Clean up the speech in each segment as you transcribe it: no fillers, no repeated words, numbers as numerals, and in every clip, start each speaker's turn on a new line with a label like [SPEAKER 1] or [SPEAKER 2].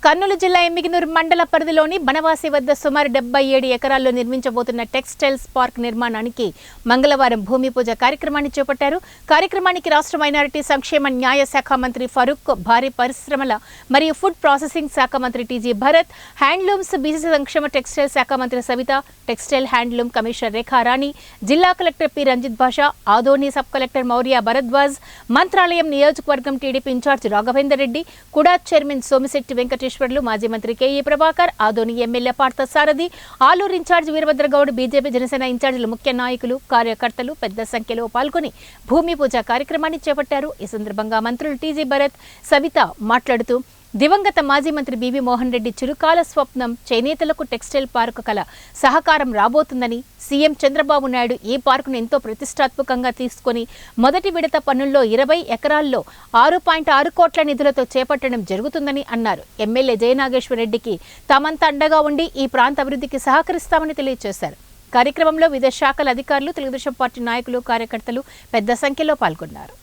[SPEAKER 1] కర్నూలు జిల్లా ఎమ్మిగనూరు మండల పరిధిలోని బనవాసి వద్ద సుమారు 77 ఎకరాల్లో నిర్మించబోతున్న టెక్స్టైల్స్ పార్క్ నిర్మాణానికి మంగళవారం భూమి పూజ కార్యక్రమాన్ని చేపట్టారు. కార్యక్రమానికి రాష్ట్ర మైనారిటీ సంక్షేమ న్యాయ శాఖ మంత్రి ఫరూక్, భారీ పరిశ్రమల మరియు ఫుడ్ ప్రాసెసింగ్ శాఖ మంత్రి టీజీ భరత్, హ్యాండ్లూమ్స్, బీసీ సంక్షేమ టెక్స్టైల్ శాఖ మంత్రి సవిత, టెక్స్టైల్ హ్యాండ్లూమ్ కమిషనర్ రేఖా రాణి, జిల్లా కలెక్టర్ పి రంజిత్ భాషా, ఆదోని సబ్ కలెక్టర్ మౌర్య భరద్వాజ్, మంత్రాలయం నియోజకవర్గం టీడీపీ ఇన్ఛార్జ్ రాఘవేందర్ రెడ్డి, కుడా చైర్మన్ సోమిశెట్టి వెంకటేశ్వర్లు, మాజీ మంత్రి KE Prabhakar, Adoni MLA Parthasarathy, Aluru in charge Veerabhadragoud, BJP Janasena ఇన్ఛార్జీలు, ముఖ్య నాయకులు, కార్యకర్తలు పెద్ద సంఖ్యలో పాల్గొని భూమి పూజ కార్యక్రమాన్ని చేపట్టారు. ఈ సందర్భంగా మంత్రులు టీజీ భరత్, సవిత మాట్లాడుతూ దివంగత మాజీ మంత్రి బీవీ మోహన్ రెడ్డి చిరుకాల స్వప్నం చేనేతలకు టెక్స్టైల్ పార్కు కల సహకారం రాబోతుందని, సీఎం చంద్రబాబు నాయుడు ఈ పార్కును ఎంతో ప్రతిష్టాత్మకంగా తీసుకుని మొదటి విడత పనుల్లో 20 ఎకరాల్లో 6.6 కోట్ల నిధులతో చేపట్టడం జరుగుతుందని అన్నారు. ఎమ్మెల్యే జయనాగేశ్వర్ రెడ్డికి తామంతా అండగా ఉండి ఈ ప్రాంత అభివృద్ధికి సహకరిస్తామని తెలియజేశారు. కార్యక్రమంలో వివిధ శాఖల అధికారులు, తెలుగుదేశం పార్టీ నాయకులు, కార్యకర్తలు పెద్ద సంఖ్యలో పాల్గొన్నారు.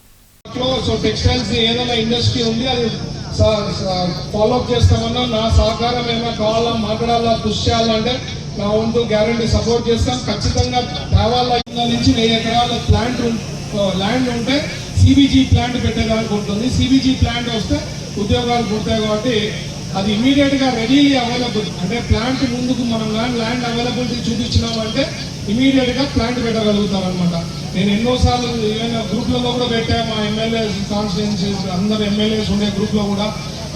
[SPEAKER 2] ఫాలో అప్ చేస్తామన్నా నా సహకారం ఏమైనా కావాలా, మాట్లాడాలా, కృషి చేయాలంటే నా వంతు గ్యారంటీ సపోర్ట్ చేస్తాం. ఖచ్చితంగా తేవాళ్ళ నుంచి 1000 ఎకరాల ల్యాండ్ ఉంటే సిబిజీ ప్లాంట్ పెట్టేదానికి ఉంటుంది. సిబిజీ ప్లాంట్ వస్తే ఉద్యోగాలు పుడతాయి కాబట్టి అది ఇమీడియట్ గా రెడీ అవైలబుల్. అంటే ప్లాంట్ ముందుకు మనం ల్యాండ్ అవైలబిలిటీ చూపించినామంటే ఇమీడియట్ గా ప్లాంట్ పెట్టగలుగుతాం అనమాట. నేను ఎన్నోసార్లు ఏమైనా గ్రూప్లలో కూడా పెట్టా, మా ఎమ్మెల్యే కాన్స్టిట్యున్సీస్ అందరు ఎమ్మెల్యేస్ ఉండే గ్రూప్ లో కూడా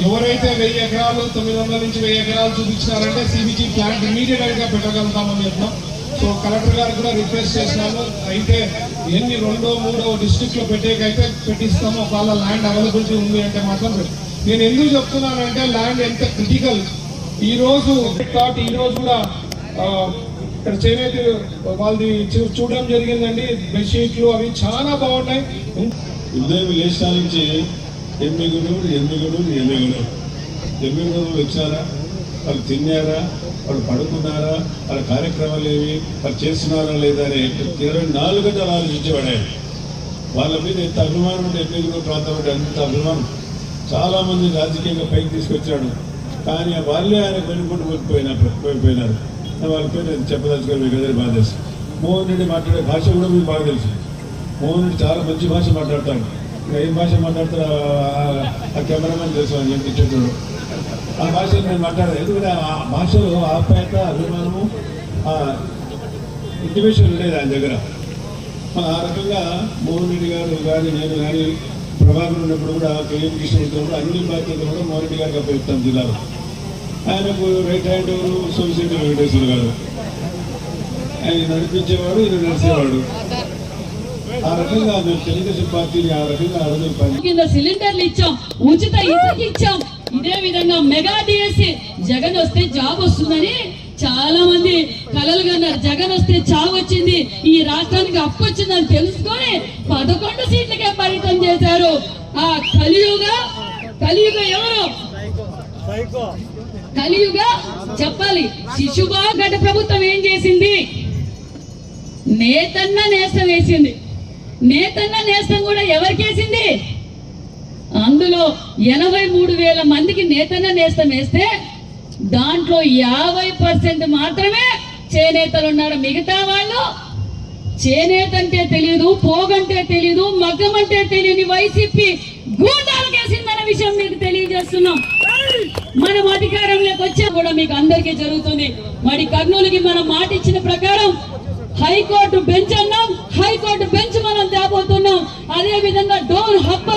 [SPEAKER 2] ఎవరైతే 1000 ఎకరాలు 900 నుంచి 1000 ఎకరాలు చూపించినారంటే సిబిజీ ప్లాంట్ ఇమీడియట్ గా పెట్టగలుగుతామని చెప్తాం. సో కలెక్టర్ గారు కూడా రిక్వెస్ట్ చేసినాము, అయితే ఎన్ని 2, 3 డిస్ట్రిక్ట్ లో పెట్టేకైతే పెట్టిస్తాము. ఒకవేళ ల్యాండ్ అవైలబిలిటీ ఉంది అంటే మాత్రం నేను ఎందుకు చెప్తున్నానంటే ల్యాండ్ ఎంత క్రిటికల్. ఈ రోజు కూడా ఇక్కడ చేనేత వాళ్ళది చూడడం జరిగిందండి. బెడ్షీట్లు అవి చాలా బాగున్నాయి.
[SPEAKER 3] ఉదయం లేచా నుంచి ఎమ్మిగనూరు వచ్చారా, వాళ్ళు తిన్నారా, వాళ్ళు పడుకున్నారా, వాళ్ళ కార్యక్రమాలు ఏవి, వాళ్ళు చేస్తున్నారా లేదా అని 24 గంటలు ఆలోచించేవాడు ఆయన. వాళ్ళ మీద ఎంత అభిమానం ఉంటే ఎమ్మిగనూరు ప్రాంతం అంటే అంత అభిమానం. చాలామంది రాజకీయంగా పైకి తీసుకొచ్చాడు, కానీ వాళ్ళే ఆయన కొనుక్కుంటూ పోయిపోయినారు. వాళ్ళ పేరు నేను చెప్పదలుచుకొని మీకు ఎదురు బాధ తెలుసు. మోహన్ రెడ్డి మాట్లాడే భాష కూడా మీకు బాగా తెలుసు. మోహన్ రెడ్డి చాలా మంచి భాష మాట్లాడతాడు. ఏం భాష మాట్లాడతాడు ఆ కెమెరామెన్ తెలుసు అని చెప్పి ఇచ్చేటాడు. ఆ భాషలో నేను మాట్లాడాను. ఎందుకంటే ఆ భాషలో ఆప్యాయత, అభిమానము, ఇంటిమేషన్ ఉండేది ఆయన దగ్గర. ఆ రకంగా మోహన్ రెడ్డి గారు కానీ నేను కానీ ప్రభాకర్ ఉన్నప్పుడు కూడా కేఎం కృష్ణ కూడా అన్ని బాధ్యతలు కూడా మోహన్ రెడ్డి గారికి అప్పచెప్తాం జిల్లాలో. ఆయనకు రైట్ హ్యాండ్ సోమిశెట్టి వెంకటేశ్వర గారు, ఆయన నడిపించేవాడు, ఈయన నడిచేవాడు. ఆ రకంగా మేము తెలుగుదేశం పార్టీని ఆ రకంగా
[SPEAKER 4] కింద సిలిండర్లు ఇచ్చాం, ఉచిత ఇసుక ఇచ్చాం. ఇదే విధంగా మెగా డిఎస్సి జగన్ వస్తే జాబ్ వస్తుందని చాలా మంది కలలు కన్నారు. జగన్ వస్తే చావు వచ్చింది, ఈ రాష్ట్రానికి అప్పు వచ్చిందని తెలుసుకొని 11 సీట్లకే పరిమితం చేశారు. ఆ కలియుగ ఎవరు? కలియుగ చెప్పాలి. శిశుభా గత ప్రభుత్వం ఏం చేసింది? నేతన్న నేస్తం వేసింది. నేతన్న నేస్తం కూడా ఎవరికేసింది? అందులో 83,000 మందికి నేతన్న నేస్తం వేస్తే దాంట్లో 50% మాత్రమే చేనేతలు ఉన్నారు. మిగతా వాళ్ళు చేనేత అంటే తెలియదు, పోగంటే తెలియదు, మగ్గం అంటే తెలియని వైసీపీ గూండాలకేసిందన్న విషయం మీకు తెలియజేస్తున్నాం. మనం అధికారంలోకి వచ్చా కూడా మీకు అందరికీ జరుగుతుంది. మరి కర్నూలుకి మనం మాట ఇచ్చిన ప్రకారం హైకోర్టు బెంచ్ అన్నాం, హైకోర్టు బెంచ్ మనం తేబోతున్నాం. అదే విధంగా డోర్ హబ్